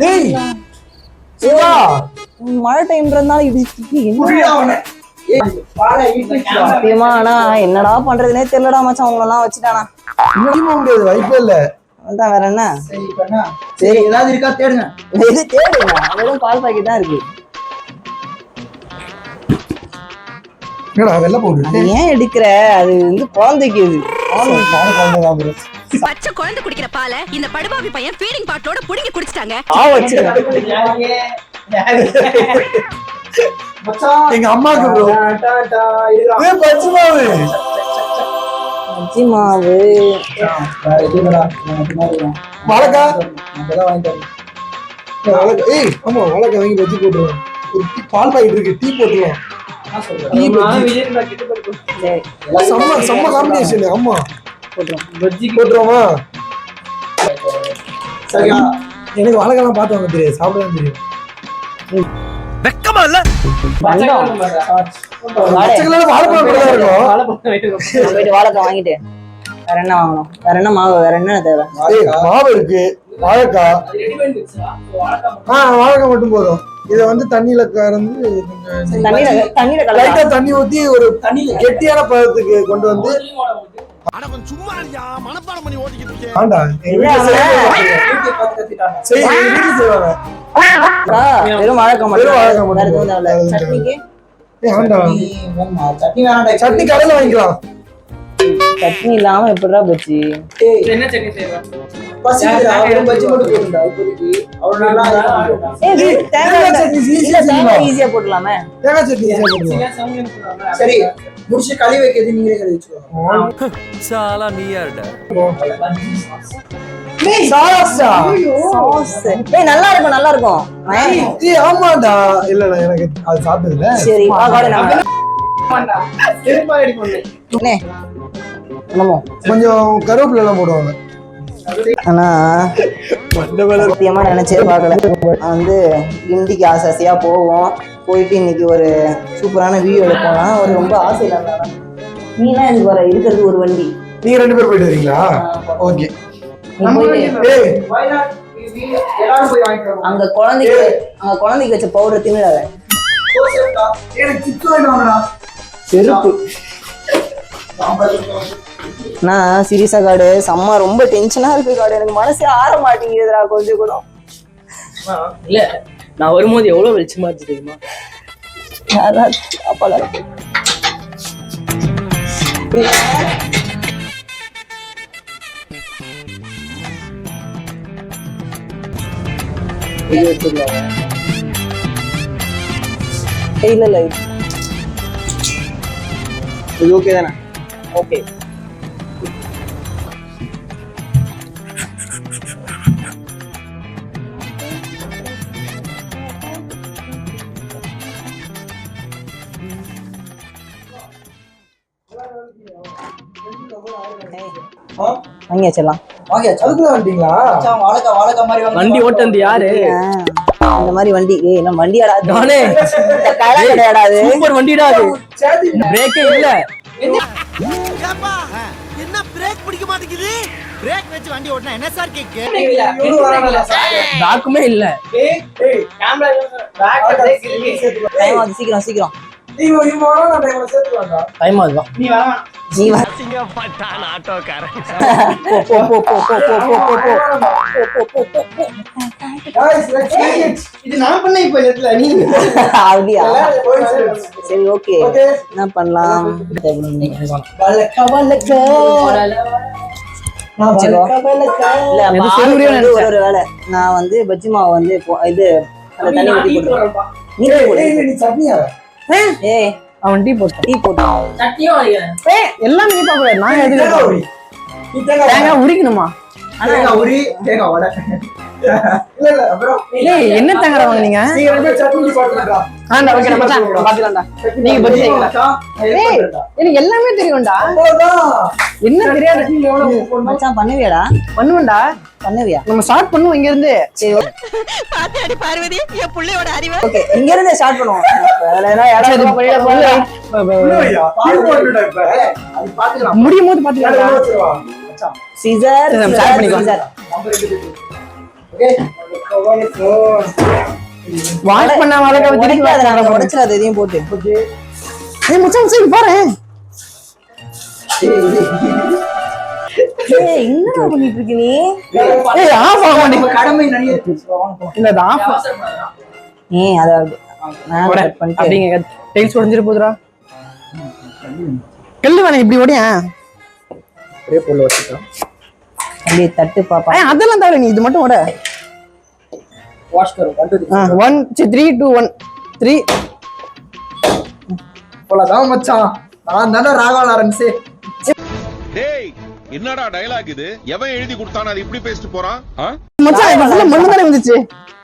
டேய் சிவா மழை டைம்ன்றதுனால சத்தியமா ஆனா என்னடா பண்றதுனே தெரியலடா மச்சான். அவங்க எல்லாம் வச்சுட்டானா முடியாது, வாய்ப்பே இல்ல. அதான் வேற என்ன. சரி ஏதாவது இருக்கா தேடுங்க. தேடுங்க, வெறும் பால் பாக்கெட் தான் இருக்கு. வெள்ள போடு. ஏன் எடுக்கிற? அது வந்து குழந்தைக்கு பச்சை குழந்தை குடிக்கிற பால இந்த படுபாவி பையன் ஃபீடிங் பாட்டோட புடிங்கி குடிச்சிட்டாங்க. எங்க அம்மாக்கு ப்ரோ பச்சை மாவு வாழைக்கா. ஏய் ஆமா வாழைக்கா வாங்கி வச்சு போட்டுருவோம். ஒரு பால் பாக்கெட் இருக்கு, டீ போட்டுருவோம். செம்ம காம்பினேஷன். ஆமா போட்டுருவோமா? சரியா? எனக்கு வாழைக்காலாம் பார்த்து வாங்க தெரியாது, சாப்பிடலாம் தெரியும். வெக்கமா இல்ல? வாழைக்காய் வாங்கிட்டு வேற என்ன வாங்கணும்? வேற என்ன மாவு? வேற என்ன தேவை? மாவு இருக்கு, வாழைக்காய். வாழைக்காய் மட்டும் போதும். இத வந்து தண்ணியில கலந்து லைட்டா தண்ணி ஊத்தி ஒரு கெட்டியான பதத்துக்கு கொண்டு வந்து சும்மா மனப்பாடம் பண்ணி ஓட்டிக்கிட்டு இருக்கேன். வெறும் வாழைக்காய் மட்டும். சட்னிக்கு சட்னி கடையில வாங்கிக்கலாம். சட்னி இல்லாம எப்படிடா பஜ்ஜி? என்ன சட்னி செய்வா? பஜ்ஜி மட்டும் போடுடா இப்போதைக்கு. தேங்காய் ஈஸியா போடலாமே. தேங்காய் சட்னி ஈஸியா போடலாம். சரி முடிச்சு கழுவி வைக்கிறது நீங்களே கழுவி வச்சுக்கோங்க. சாலா நீயாடா. நல்லா இருக்கும், நல்லா இருக்கும். ஆமாடா. இல்லடா எனக்கு அது சாப்பிட்டது இல்ல. சரி கொஞ்சம் கருவேப்பிலை எல்லாம் போடுவாங்க. ஆனா சத்தியமா நினைச்சே பாக்கல. நான் வந்து இந்திக்கு ஆசையா போவோம், போயிட்டு இன்னைக்கு ஒரு சூப்பரான வீடியோ எடுப்போம்னா ஒரு ரொம்ப ஆசையில இருந்தா. நீலாம் எனக்கு வர இருக்கிறது ஒரு வண்டி. நீங்க 2 பேர் போயிட்டு வரீங்களா? ஓகே. அங்க குழந்தைக்கு வச்ச பவுடர் தின்னுடாத. செருப்பு. நான் சீரியஸா காடு செம்ம ரொம்ப டென்ஷனா இருக்கு காடு. எனக்கு மனசே ஆற மாட்டேங்குதுடா கொஞ்சம் கூட. இல்ல நான் வரும்போது எவ்வளவு வெளிச்சமா இருந்துச்சு தெரியுமா? அப்பலாம் இல்ல இது ஓகே தானே? ஓகே. வாங்கி வச்சிடலாம். அதுக்குள்ள வந்துட்டீங்களா? வண்டி ஓட்டுறது யாரு? இந்த மாதிரி வண்டி என்ன வண்டியாடா? கிடையாடா, சூப்பர் வண்டிடா. அது பிரேக்கே இல்ல. என்ன பிரேக் பிடிக்க மாட்டேங்குது? பிரேக் வச்சு வண்டி ஓட்டினா என்ன சார் கேக்கு? டாக்குமே இல்ல. சீக்கிரம் சீக்கிரம் டைம் ஆகுதா? இது நான் பண்ண இப்ப இடத்துல நீ அப்படியா? சரி ஓகே, என்ன பண்ணலாம்? ஒரு வேலை நான் வந்து பஜ்ஜி மாவு வந்து இது தண்ணி ஊத்தி போட்டுருவேன். ஏய் அவன் டீ போட்டான். எல்லாம் நீ பாக்க நான் எதுக்கு தேங்காய் உரிக்கணுமா? என்ன தேங்காய் வாங்குனீங்க? எல்லாமே தெரியும்டா. என்ன தெரியாது மச்சான்? பண்ணுவியாடா? பண்ணுவேன்டா. பண்ணுவியா? நம்ம ஸ்டார்ட் பண்ணுவோம் இங்க இருந்து. சரி பாத்தாடி பார்வதி என் புள்ளையோட அறிவு. ஓகே இங்க இருந்து ஸ்டார்ட் பண்ணுவோம். முடியும் போது பாத்துக்கலாம். சீசர் வாஷ் பண்ண வளர்க்க உடைக்காத, உடைச்சிடாத எதையும் போட்டு. ஏய் மச்சான் சரி பாரு. ஏய் என்னடா பண்ணிட்டு இருக்க நீ? ஏய் ஆஃப் ஆக மாட்டேங்குது. கடமை நடிகை இல்ல அது ஆஃப். அத நான் கட் பண்ணிட்டேன். அப்படிங்க டைல்ஸ் உடைஞ்சிர போகுதுடா. கல்லு வேணா இப்படி ஓடியா. ஒரே பொருள் வச்சுக்கலாம். அப்படியே தட்டு பாப்பா. அதெல்லாம் தவிர நீ இது மட்டும் ஓட. வாஷ் கரோ 1 3 2 1 3 போலதான் மச்சான். நான் தானே ராகவா லாரன்ஸ். டேய் என்னடா டயலாக் இது? எவன் எழுதி கொடுத்தானே அது இப்படி பேசிட்டு போறான்? மச்சான் இது ஃபுல்லா மண்ணு தானே வந்துச்சு.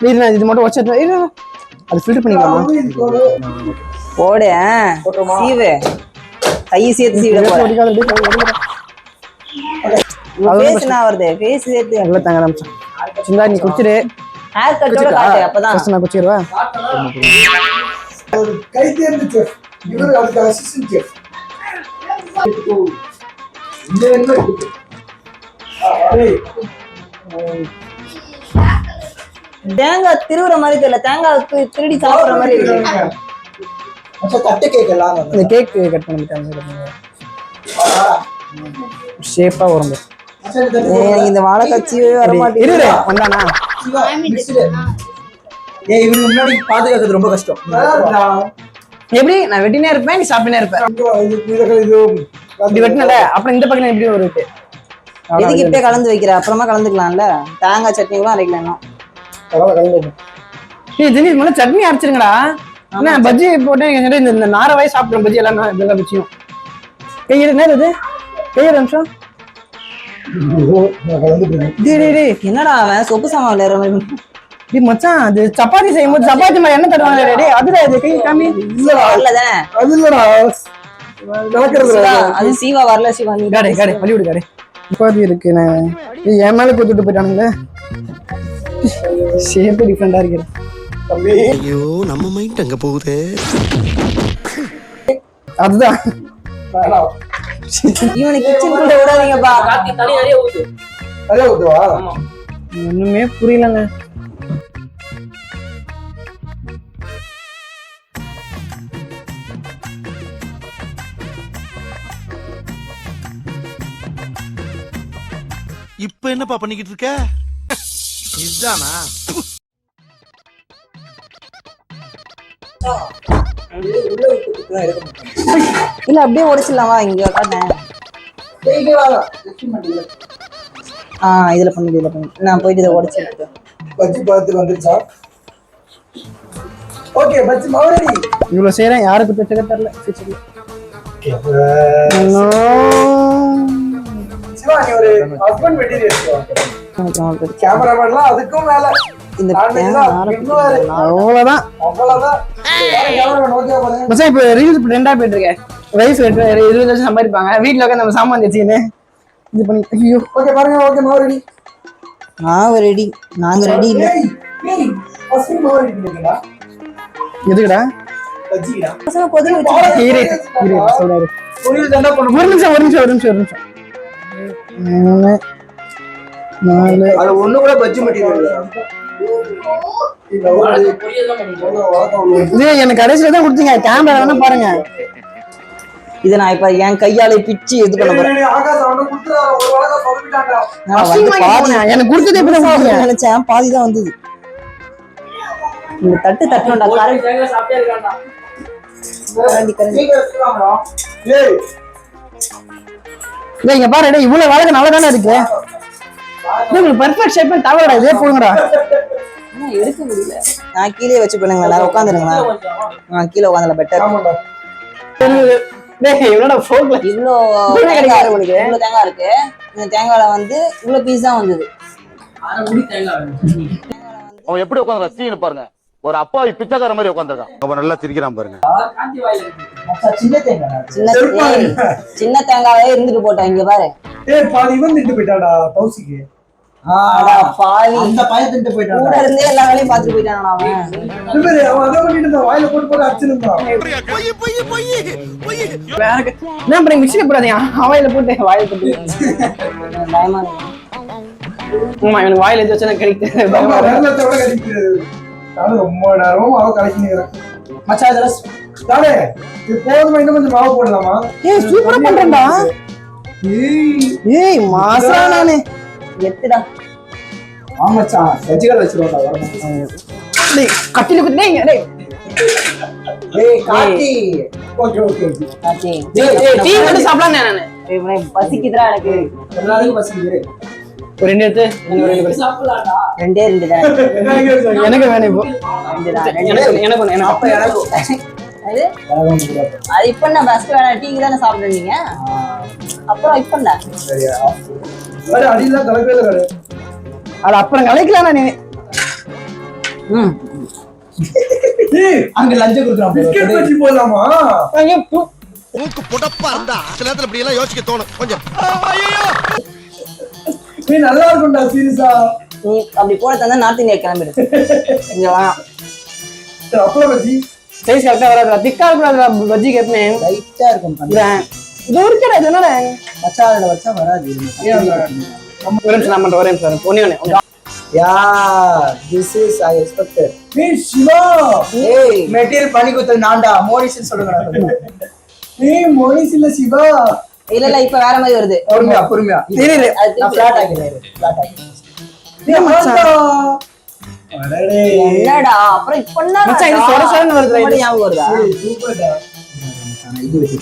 நீ இது மட்டும் வச்சிட்டு இரு. அது ஃபில்டர் பண்ணிக்கலாமா? போடு. சீவு. கையை சேர்த்து சீவிட போற. ஃபேஸ் நான் வருது. ஃபேஸ் சேர்த்து நல்ல தங்க மச்சான். சிந்தா நீ குடிச்சிரு. ஹேர் கட்டோட காட்டு அப்பதான். ஃபர்ஸ்ட் நான் குடிச்சிரவா? ஒரு கை தேர்ந்து செஃப். இவரு அதுக்கு அசிஸ்டன்ட் செஃப். இந்த என்ன இருக்கு? தேங்காய் திருவுற மாதிரி தெரியல. தேங்காய் திருடி சாப்பிடுற மாதிரி இருக்கு. மச்சான் தட்டு கேக்கலாம். இந்த கேக் கட் பண்ணிட்டாங்க. ஷேப்பா வரும். இந்த வாழைக்காட்சியே வர மாட்டேங்குது. இரு வந்தானா? ஏய் இவருக்கு முன்னாடி பாதுகாக்கிறது ரொம்ப கஷ்டம். எப்படி நான் வெட்டினே இருப்பேன், நீ சாப்பிட்டே இருப்ப. இப்படி வெட்டினல அப்புறம் இந்த பக்கம் எப்படி ஒரு எதுக்கு இப்பயே கலந்து வைக்கிற? அப்புறமா கலந்துக்கலாம்ல. தேங்காய் சட்னி கூட அரைக்கலாம். திடீர் முதல்ல சட்னி அரைச்சிருங்கடா. என்ன பஜ்ஜி போட்டு இந்த நாரவாய் சாப்பிடுறோம். பஜ்ஜி எல்லாம் இதெல்லாம் வச்சியும் கையிற நேரம் இது கையிற நிமிஷம். என்னடா அவன் சொப்பு சாமான் விளையாடுற மாதிரி மச்சான். அது சப்பாத்தி செய்யும் போது சப்பாத்தி மாதிரி என்ன தருவாங்க? அதுல இது கை காமி. வரலதானே? அது இல்லடா அது சீவா வரல. சிவா நீ காடே காடே வலிவிடு காடே. சப்பாத்தி இருக்கு. நான் என் மேல கொடுத்துட்டு போயிட்டானுங்களே. ஷேப் டிஃபரெண்டா இருக்கு. ஐயோ நம்ம மைண்ட் அங்க போகுது. அதுதான் இவனை கிச்சனுக்குள்ள விடாதீங்கப்பா. நிறைய ஊத்துவா? ஒண்ணுமே புரியலங்க. இப்ப என்னப்பா பண்ணிக்கிட்டு இருக்க? இதுதானா? இல்ல அப்படியே உடைச்சிடலாமா? இங்க காட்டேன். இதுல பண்ணி நான் போயிட்டு இதை உடைச்சு எடுத்துட்டேன். பஜ்ஜி பார்த்து வந்துருச்சா? ஓகே பஜ்ஜி மாவடி. இவ்வளவு செய்யறேன் யாருக்கு தெரியல தெரியல. சிவா நீ ஒரு ஹஸ்பண்ட் மெட்டீரியல். கேமராமேன்லாம் அதுக்கும் மேல. இந்த அவ்வளவுதான். மச்சான் இப்ப ரீல்ஸ் ட்ரெண்டா போயிட்டு இருக்கேன். வைஃப் 20 லட்சம் சம்பாதிப்பாங்க. வீட்டுல உட்காந்து நம்ம சாமான் வச்சுக்கின்னு இது பண்ணி. ஐயோ ஓகே பாருங்க. ஓகே மாவு ரெடி. மாவு ரெடி. நாங்க ரெடி இல்ல. மாவு ரெடி பண்ணிட்டீங்களா? எதுக்குடா? பஜ்ஜிடா. கொதிக்க வச்சு இரு சொல்றாரு. பொரியல் தண்டா பண்ணு. ஒரு நிமிஷம். 4 அது ஒண்ணு கூட பஜ்ஜி மெட்டீரியல். இது எனக்கு கடைசியில தான் கொடுத்தீங்க. கேமரா வேணா பாருங்க. இதை நான் இப்ப என் கையால பிச்சு இது பண்ண போறேன். எனக்கு கொடுத்ததே இப்ப நினைச்சேன் பாதிதான் வந்தது. இந்த தட்டு தட்டணும்டா. இங்க பாரு இவ்வளவு வேலை நல்லதானே இருக்கு. பெர்ஃபெக்ட் ஷேப் தவறடா. இதே போடுங்கடா. எடுக்க முடியல. நான் கீழே வச்சு பண்ணுங்க. எல்லாரும் உட்காந்துருங்களா? நான் கீழே உட்காந்துல பெட்டர். இவ்வளோ தேங்காய் இருக்கு. இந்த தேங்காயில வந்து இவ்வளவு பீஸ் தான் வந்தது. அவன் எப்படி உட்காந்து ரசின்னு பாருங்க. ஒரு அப்பாவி பிச்சைக்கார மாதிரி உட்காந்துருக்கான். அவன் நல்லா சிரிக்கிறான் பாருங்க. சின்ன தேங்காவே இருந்துட்டு போட்டான். இங்க பாரு. பாவி அந்த பையன் திண்டு போயிட்டான். கூட இருந்தே எல்லா வேலையும் பாத்துட்டு போயிட்டான் அவன். அவன் அத பண்ணிட்டு வாயில போட்டு அடிச்சிருந்தான். மிக்சில போடாதீங்க. வாயில போட்டு வாயில போட்டு பயமா ஆமா எனக்கு வாயில எது வச்சா கிடைக்குது ஆமா, வெள்ளத்தோட கடிக்கிறது. நானும் ரொம்ப நேரமா மாவு கலக்கிக்கிறேன். மச்சான் இதெல்லாம் தானே இது போதுமா, இன்னும் கொஞ்சம் மாவு போடலாமா? ஏய் சூப்பரா பண்றேன்டா. ஏய் மாசா நானு எத்துடா. ஆமாச்சான் வெஜிகல் வச்சிருவோம்டா வரணும். டேய் கட்டில குத்துனேங்க டேய். ஏய் Karthi. Okay okay okay. Karthi. ஏய் டீ வந்து சாப்பிடலாம் நானு. இவனே பசிக்குதுடா எனக்கு. எல்லாருக்கும் பசிக்குது. ஒரு ரெண்டு எடுத்து எனக்கு ரெண்டு பேர் சாப்பிடலாம்டா. ரெண்டே ரெண்டு தான். எனக்கு வேணும் இப்போ. ரெண்டு தான். எனக்கு ஒண்ணு அப்ப எனக்கு அது அது இப்ப நான் ஃபர்ஸ்ட் வேணா டீ தானே சாப்பிடுறீங்க. அப்புறம் இப்ப என்ன? சரியா? வேற அடியில கலக்கவே இல்ல. அது அப்புறம் கலைக்கலாம் நானு. ஏய் அங்க லஞ்ச குடுக்குறான். பிஸ்கட் வச்சு போடலாமா? ஐயோ மூக்கு புடப்பா இருந்தா சில நேரத்துல இப்படி எல்லாம் யோசிக்க தோணும் கொஞ்சம். நீ நல்லா இருக்கும்டா சீரியஸா. நீ அப்படி போட தந்தா நார்த் இந்தியா கிளம்பிடு. இங்க வா. அப்பளம் பஜ்ஜி சைஸ் கரெக்டா வராதுடா. திக்கா இருக்கக்கூடாதுடா பஜ்ஜி கேட்பேன். லைட்டா இருக்கும். இது இருக்குடா இது என்னடா? மச்சான் அதுல வச்சா வராது. ஒரு நிமிஷம் நான் பண்றேன். ஒரே நிமிஷம் ஒண்ணே. Yeah this is I expected. ஏய் சிவா, ஏய் மெட்டீரியல் பண்ணி கொடுத்தது நான்டா. மோனிஷன் சொல்லுங்க. ஏய் மோனிஸ் இல்ல சிவா. இல்ல இல்ல இப்ப வேற மாதிரி வருது. பொறுமையா பொறுமையா. இரு நான் ஃபிளாட் ஆக்கினேன். ஃபிளாட் ஆக்கினேன். ஏய் மச்சான். அடடே என்னடா அப்புறம் இப்ப என்ன மச்சான் இது சொர சொரன்னு வருதுடா. இது ஞாபகம் வருதா? ஏய் சூப்பர்டா. இது வெச்சு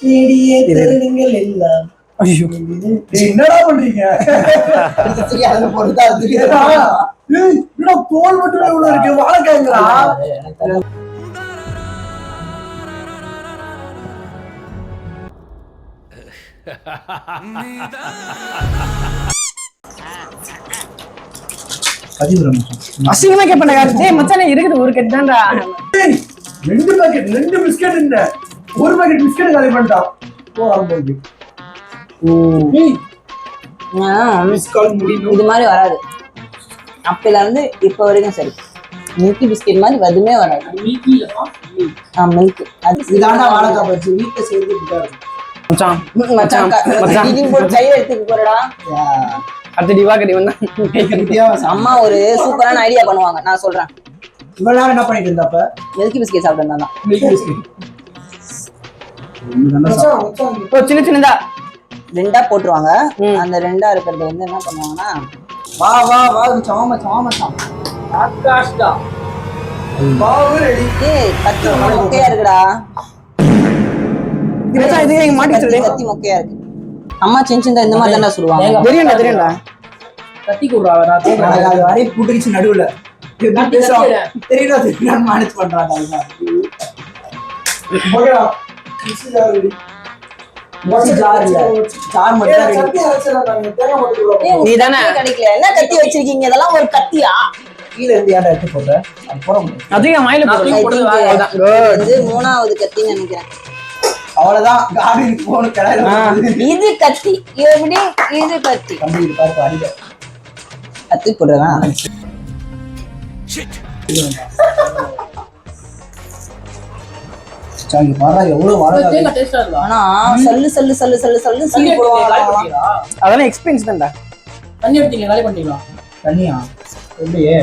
தேடியே தேடுங்கள் எல்லாம். ஐயோ ஏய் என்னடா பண்றீங்க? அதுல பொறுத்தா இருக்கு. ஏய் என்னடா தோல் மட்டும் இவ்வளவு இருக்கு. வாழைக்காய்ங்களா? அசிங்கமா கேட்பேன் கார்த்தி. டேய் மச்சானே இருக்குது ஒரு கட் தான்டா. ஏய் ரெண்டு பாக்கெட் ரெண்டு பிஸ்கட் இல்ல. ஒரு பாக்கெட் பிஸ்கட் காலி பண்ணிட்டான். ஓ ஆம்பேபி. ஏய் மிஸ் கால் முடியும். இது மாதிரி வராது. அப்பையில இருந்து இப்ப வரைக்கும் சரி. மில்கி பிஸ்கெட் மாதிரி எதுவுமே வராது. மில்க் இதாண்டா வாழைக்காய் பஜ்ஜி வீட்ல செய்யறது இப்படிதான் இருக்கும். மச்சான் மச்சான் மச்சான் போட்டு கையில எடுத்துட்டு போறடா. அடுத்த டிவாக்கடி வந்தா அம்மா ஒரு சூப்பரான ஐடியா பண்ணுவாங்க. நான் சொல்றேன். இவ்வளவு நேரம் என்ன பண்ணிட்டு இருந்தாப்ப? மில்கி பிஸ்கெட் சாப்பிட்டு மில்க் பிஸ்கட். ஓ சின்ன சின்னதா ரெண்டா போட்டுருவாங்க. அந்த ரெண்டா இருக்கிறது வந்து என்ன பண்ணுவாங்கன்னா வா வா வா சாம சாம சாம ஆகாஷ்டா பாவு ரெடி. ஏய் கத்தி மொக்கையா இருக்குடா. மச்சான் இது எங்க மாட்டி சொல்லு. கத்தி மொக்கையா இருக்கு. அம்மா சின்ன இந்த மாதிரி தானே சொல்லுவாங்க. தெரியும்டா கத்தி குடுறா. அது வரை புடிச்சு நடுவுல தெரியல நான் மேனேஜ் பண்றாங்க. ஓகேடா mixie jar ready. Mixie jar இல்ல ஜார் மட்டும் ரெடி. சட்னி அரைச்சலாம் நாங்க தேங்காய் போட்டுறோம். நீதானே கிடைக்கல. என்ன கத்தி வச்சிருக்கீங்க? இதெல்லாம் ஒரு கத்தியா? கீழ இருந்து ஏன்டா எடுத்து போற? அப்புறம் அதிகம் வாயில போடுறேன். இது மூணாவது கத்தின்னு நினைக்கிறேன். அவ்வளவுதான் கார்டனுக்கு போன கடையில இது கத்தி. எப்படி இது கத்தி? கம்பி இது பாரு அடிக்க கத்தி போடுறா. சாங்க பாரா எவ்வளவு வாழைக்காய். ஆனா சல்லு சல்லு சல்லு சல்லு சல்லு சீ போடுவாங்க. அதெல்லாம் எக்ஸ்பீரியன்ஸ் தான்டா. தண்ணி எடுத்தீங்க காலி பண்ணிடலாம். தண்ணியா எப்படியே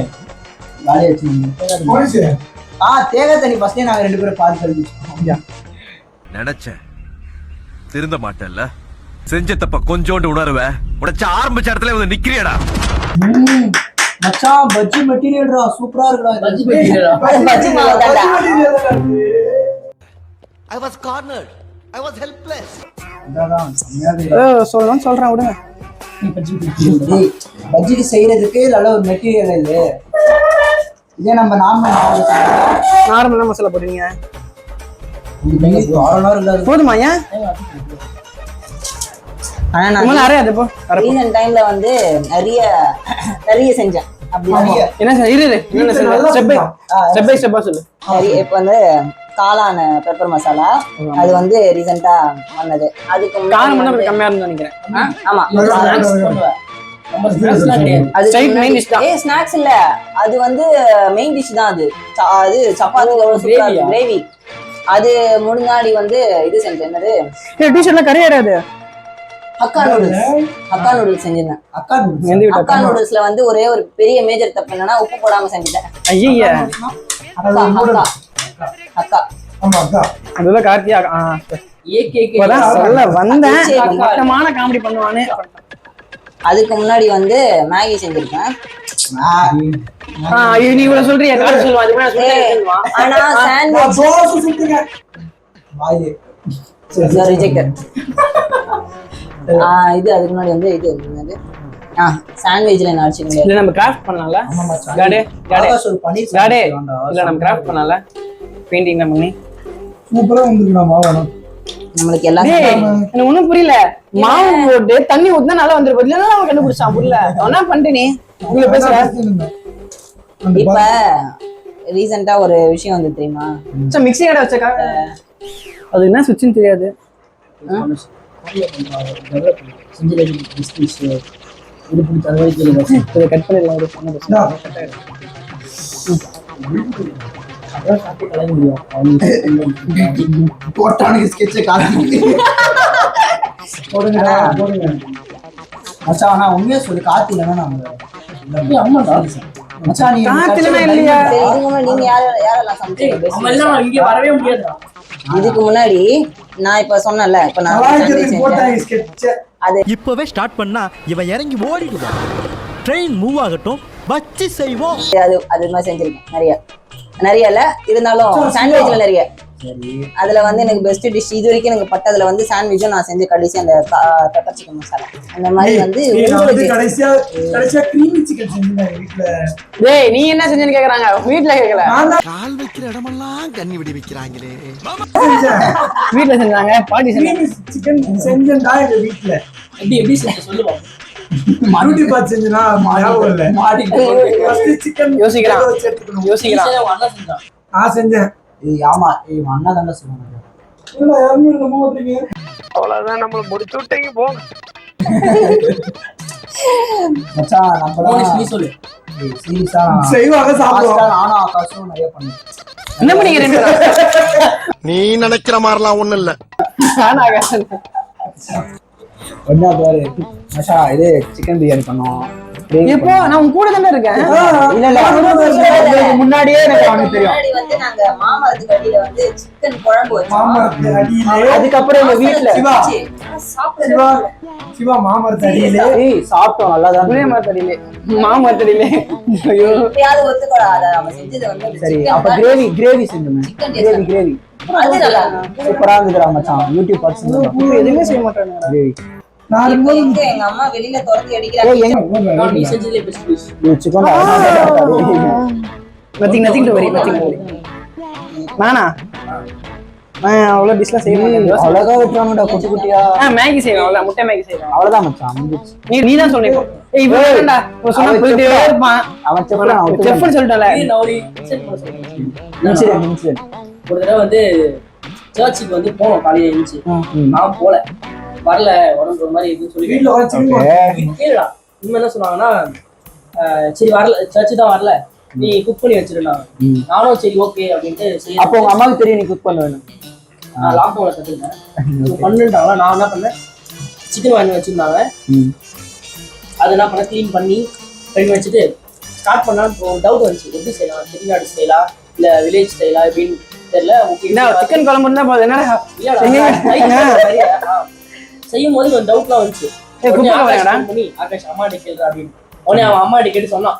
காலி வச்சிருந்தீங்க. தேங்காய் தண்ணி ஃபர்ஸ்டே நாங்க ரெண்டு பேரும் பாத்து தெரிஞ்சுச்சோம். நினைச்சேன் திருந்த மாட்டேன்ல. செஞ்ச தப்ப கொஞ்சோண்டு உணர்வ உடைச்ச ஆரம்பிச்ச இடத்துல வந்து நிக்கிறியடா. மச்சான் பஜ்ஜி மெட்டீரியல்டா சூப்பரா இருக்குடா. பஜ்ஜி மெட்டீரியலா? பஜ்ஜி மாவு தான்டா. I was cornered. I was helpless. சொல்றேன் விடுங்க. பஜ்ஜிக்கு செய்யறதுக்கு நல்ல ஒரு மெட்டீரியல் இல்ல. இதே நம்ம நார்மலா மசாலா போடுவீங்க. போதுமா? ஏன் ஆனா நான் அரையாது போ. ரீசன்ட் டைம்ல வந்து நிறைய செஞ்சேன். அப்படி என்ன இரு என்ன ஸ்டெப் பை ஸ்டெப்பா சொல்லு. இப்ப வந்து காளான் பெப்பர் மசாலா அது வந்து ரீசெண்டா பண்ணது. அதுக்கு காரம் பண்ண கம்மியா இருந்து நினைக்கிறேன். ஆமா அது மெயின் டிஷ் தான். ஸ்நாக்ஸ் இல்ல அது வந்து மெயின் டிஷ் தான். அது அது சப்பாத்திக்கு எவ்வளவு சூப்பரா இருக்கு கிரேவி. அது முன்னாடி வந்து இது செஞ்சேன். என்னது டீ-ஷர்ட்ல கறி ஏறாது. அக்கா நூடுல்ஸ் செஞ்சிருந்தேன். அக்கா எந்த வீட்டு அக்கா நூடுல்ஸ்ல வந்து ஒரே ஒரு பெரிய மேஜர் தப்பு என்னன்னா உப்பு போடாம செஞ்சுட்டேன். ஐயா அக்கா ஆமா அக்கா அதுதான் கார்த்தியா இப்பதான் சொல்ல வந்தேன். மட்டமான காமெடி பண்ணுவானே. அதுக்கு முன்னாடி வந்து மேகி செஞ்சிருக்கேன். நீ இவ்வளவு சொல்றியா? கார்த்தி சொல்லுவா அது மாதிரி சொல்லுவான். ஆனா நான் சாண்ட்விச் தோசை சுட்டுங்க வாயிலே ரிஜெக்டட். இது அதுக்கு முன்னாடி வந்து இது என்னது சாண்ட்விச்ல என்ன அடிச்சுக்க இல்ல நம்ம கிராஃப்ட் பண்ணலாம்ல. காடே ஒரு பனீர் காடே இல்ல நம்ம கிராஃப்ட் பண்ணலாம்ல. பெயிண்டிங் பண்ணி சூப்பரா வந்துருக்குடா மாவனம். நம்மளுக்கு எல்லாம் எனக்கு ஒண்ணும் புரியல. மாவு போட்டு தண்ணி ஊத்தினா நல்லா வந்துரும். இல்லன்னா அவன் கண்டுபிடிச்சான். புரியல என்ன பண்ணிட்டு நீ உள்ள பேசுற. இப்ப ரீசெண்டா ஒரு விஷயம் வந்து தெரியுமா? மிக்ஸி கடை வச்சக்கா அது என்ன சுவிட்ச்னு தெரியாது. கட் பண்ணிடலாம். போட்டானுக்கு ஸ்கெட்சை காட்டுங்க போடுங்கடா போடுங்க மச்சான். ஆனா உண்மையா சொல்லு காத்து இல்லைன்னா நம்ம அம்மாடா மச்சான். நீ காத்துல இல்லையா? சரி, இதுக்கு முன்னாடி நீங்க யாரெல்லாம் சமைச்சீங்க? இங்க வரவே முடியாது. இதுக்கு முன்னாடி நான் இப்ப சொன்னேன்ல, இப்ப நான் sandwich போட்டாங்க செஞ்சேன். ஸ்கெட்சை. இப்பவே ஸ்டார்ட் பண்ணா இவன் இறங்கி ஓடிடுவான். ட்ரெயின் மூவ் ஆகட்டும், வச்சு செய்வோம். அது மாதிரி செஞ்சிருக்கேன். நிறைய இல்ல இருந்தாலும் சாண்ட்விச்ல நிறைய. அதுல வந்து எனக்கு பெஸ்ட் டிஷ் இது வரைக்கும் எனக்கு பட்டதுல வந்து சாண்ட்விச்சும் நான் செஞ்ச கடைசி அந்த பெப்பர் சிக்கன் மசாலா அந்த மாதிரி வந்து உங்களுக்கு கடைசியா கிரீமி சிக்கன் செஞ்சேன் வீட்டுல. டேய் நீ என்ன செஞ்சேன்னு கேக்குறாங்க. வீட்ல கேக்கல. கால் வைக்கிற இடமெல்லாம் கண்ணி விடி வைக்கிறாங்களே. வீட்ல செஞ்சாங்க. பாட்டி செஞ்சாங்க. சிக்கன் செஞ்சேன்டா எங்க வீட்டுல. எப்படி செஞ்ச சொல்லுவா. மறுபடியும் பார்த்து செஞ்சனா ஞாபகம் இல்ல. ஃபர்ஸ்ட் சிக்கன் யோசிக்கிறான். யோசிக்கிறான். நான் செஞ்சேன். ஆமா அண்ணா தாண்டா சொல்லுவாங்க. அவ்வளவுதான் நம்மள முடிச்சு விட்டீங்க போங்க. மச்சான் நம்ம சொல்லு சீரியஸா செய்வாங்க சாப்பிடுவோம். நானும் ஆகாஷும் நிறைய பண்ணேன். என்ன பண்ணீங்க ரெண்டு பேரும்? நீ நினைக்கிற மாதிரிலாம் ஒண்ணும் இல்ல. என்ன பாரு மச்சான் இது சிக்கன் பிரியாணி பண்ணோம். இப்போ நான் உன் கூட தானே இருக்கேன். இல்ல இல்ல முன்னாடியே எனக்கு அவனுக்கு தெரியும். முன்னாடி வந்து நாங்க மாமரத்துக்கு அடியில வந்து சிக்கன் குழம்பு வச்சோம். மாமரத்து அடியிலே அதுக்கப்புறம் எங்க வீட்டுல சிவா சிவா மாமரத்து அடியிலே சாப்பிட்டோம். நல்லாதான். புளிய மரத்தடியிலே மாமரத்தடியிலே. ஐயோ எப்பயாவது ஒத்துக்கூடா. அதை நம்ம செஞ்சது வந்து சரி. chicken அப்ப தான். கிரேவி செஞ்சோமே. Chicken கிரேவி அது நல்லா இருக்கும். சூப்பரா இருந்துடா மச்சான். யூடியூப் பார்த்து எதுவுமே செய்ய மாட்டாங்க. கிரேவி நான் இப்ப எங்க எங்க அம்மா வெளியில துரத்தி அடிக்கிறாங்க. Chicken nothing to worry. நானா அவ்வளவு டிஷ்லாம் செய்ய மாட்டேன். அழகா வெட்டுறானுடா குட்டி குட்டியா. மேகி செய்வேன். அவ்வளவு முட்டை மேகி செய்வேன். அவ்வளவுதான் மச்சான் முடிஞ்சிச்சு. நீ தான் சொன்னீங்க. இவன்டா சொன்னா போயிட்டே இருப்பான். அவன் செஃப்னு சொல்லிட்டல. இன்சிடென்ட் ஒரு தடவை வந்து சர்ச்சுக்கு வந்து போனோம். காலையில இருந்துச்சு. நான் போல வரல உடம்பு ஒரு மாதிரி இருக்குன்னு சொல்லி கேளுடா. இனிமே என்ன சொன்னாங்கன்னா சரி வரல சர்ச்சு தான் வரல நீ குக் பண்ணி வச்சிருந்தாங்க. நானும் சரி ஓகே அப்படின்ட்டு சரி. அப்போ உங்க அம்மாவுக்கு தெரியும் நீ குக் பண்ண வேணும். நான் லாக்டவுன்ல கத்துக்கிட்டேன். பண்ணுட்டாங்களா நான் என்ன பண்ணேன் சிக்கன் வாங்கி வச்சிருந்தாங்க. அதை என்ன பண்ண க்ளீன் பண்ணி வச்சுட்டு ஸ்டார்ட் பண்ணா ஒரு டவுட் வந்துச்சு. எப்படி செய்யலாம்? செட்டிநாடு ஸ்டைலா இல்ல வில்லேஜ் ஸ்டைலா எப்படின்னு தெரியல. சிக்கன் குழம்பு இருந்தா போதும். என்ன செய்யும் போது ஒரு டவுட்லாம் வந்துச்சு. ஆகாஷ் அம்மா அடி கேள்றா அப்படின்னு. உடனே அவன் அம்மா அடி கேட்டு சொன்னான்.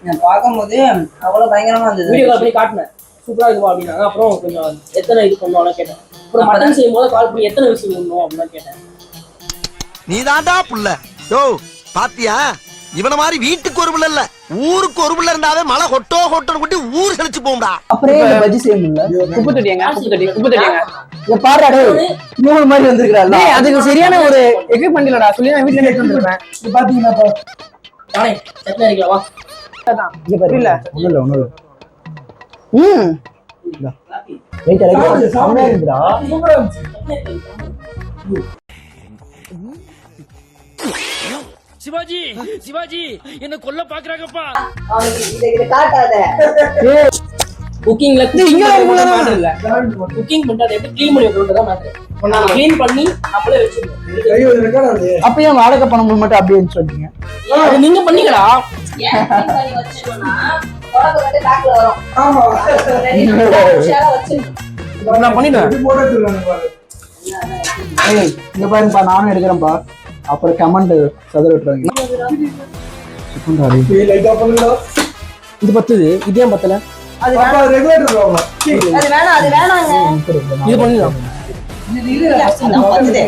நான் பார்க்கும்போது அவ்வளவு பயங்கரமா இருந்தது. வீடியோ கால் பண்ணி காட்டினேன். சூப்பரா இருக்குமா அப்படின்னாங்க. அப்புறம் கொஞ்சம் எத்தனை இது பண்ணோம்னா கேட்டேன். அப்புறம் மட்டன் செய்யும் போது கால் பண்ணி எத்தனை விசில் விடணும் அப்படின்னு கேட்டேன். நீ தாண்டா புள்ள. யோ பாத்தியா இவன மாதிரி வீட்டுக்கு ஒரு பிள்ளை இல்ல ஊருக்கு ஒரு பிள்ளை இருந்தாவே மழை கொட்டோ கொட்டோன்னு கொட்டி ஊர் செழிச்சு போகும்டா. அப்புறம் பஜ்ஜி செய்ய முடியல. குப்பு தட்டியாங்க. இங்க பாருடா டேய் நூறு மாதிரி வந்திருக்கறால. அதுக்கு சரியான ஒரு எக்யூப்மென்ட் இல்லடா. சொல்லி நான் வீட்ல எடுத்து வந்திருப்பேன். இது பாத்தீங்கன்னா நானே சட்னி அரைக்கலாம் வா. இங்க பாரு இல்ல ஒண்ணுல வெயிட் அரைக்க சாமே இருக்குடா. சூப்பரா இருந்துச்சு. சிவாஜி என்ன கொல்ல பாக்குறாங்கப்பா. அவனுக்கு இத காட்டாத. குக்கிங்ல இங்க இருக்குல்ல. இல்ல குக்கிங் பண்ணிட்டு அதை எப்படி க்ளீன் பண்ணி வைக்கணும்ன்றது தான் மேட்டர். நம்ம க்ளீன் பண்ணி நம்மளே வச்சிருக்கோம். ஐயோ இது ரெக்கார்ட் ஆகுது. அப்ப ஏன் வாடகை பணம் மட்டும் அப்படியே சொல்லிட்டீங்க? அது நீங்க பண்ணீங்களா? ஆமா நான் பண்ணிட்டேன். இது போட சொல்லுங்க பாரு. ஏய் இங்க பாருங்கப்பா, நானும் எடுக்கிறேன்ப்பா. அப்புறம் கமெண்ட் சதுர விட்டுறாங்க. ஏய் லைட் ஆஃப் பண்ணுடா. இது பத்துது, இதே பத்தல. அப்பா ரெகுலேட்டர் ப்ராப்ளம். அது வேணாங்க. இது பண்ணிடலாம். அதான் பத்துதே.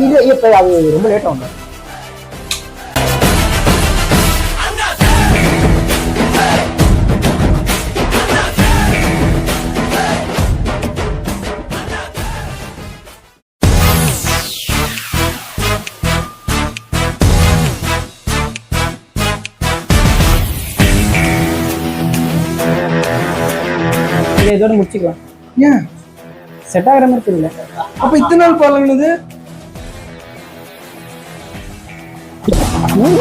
இது இப்ப அது ரொம்ப லேட் ஆகும். இதோட முடிச்சுக்கலாம். ஏன் செட் ஆகிற மாதிரி தெரியல. அப்ப இத்தனை நாள் பாருங்களது போன்